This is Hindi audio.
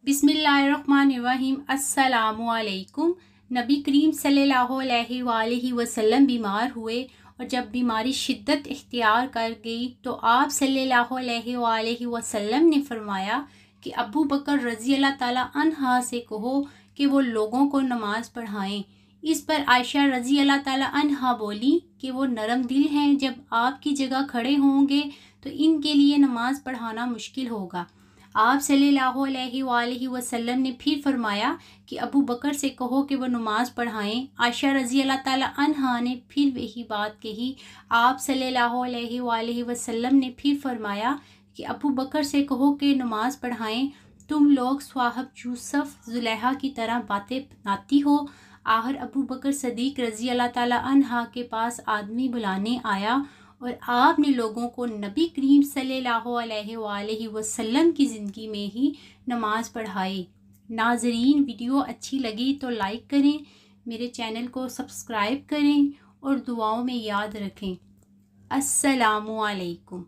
बिस्मिल्लाहिर्रहमानिर्रहीम। अस्सलामुअलैकुम। नबी करीम सल्लल्लाहु अलैहि वसल्लम बीमार हुए और जब बीमारी शिद्दत इख्तियार कर गई तो आप सल्लल्लाहु अलैहि वसल्लम ने फरमाया कि अबू बकर रज़ी अल्लाह ताला अन्हा से कहो कि वो लोगों को नमाज़ पढ़ाएं। इस पर आयशा रज़ी अल्लाह ताला अन्हा बोली कि वो नरम दिल हैं, जब आपकी जगह खड़े होंगे तो इनके लिए नमाज़ पढ़ाना मुश्किल होगा। आप सल्लल्लाहु अलैहि वसल्लम ने फिर फरमाया कि अबू बकर से कहो कि वो नमाज़ पढ़ाएं। आयशा रज़ी अल्लाह ताला अन्हा ने फिर वही बात कही। आप सल्लल्लाहु अलैहि वसल्लम ने फिर फरमाया कि अबू बकर से कहो कि नमाज़ पढ़ाएं। तुम लोग स्वाहब यूसुफ जुलेहा की तरह बातें बनाती हो। आखिर अबू बकर सदीक रज़ी अल्लाह ताला अन्हा के पास आदमी बुलाने आया और आपने लोगों को नबी करीम सल्लल्लाहु अलैहि वसल्लम की ज़िंदगी में ही नमाज़ पढ़ाई। नाज़रीन, वीडियो अच्छी लगी तो लाइक करें, मेरे चैनल को सब्सक्राइब करें और दुआओं में याद रखें। अस्सलामु अलैकुम।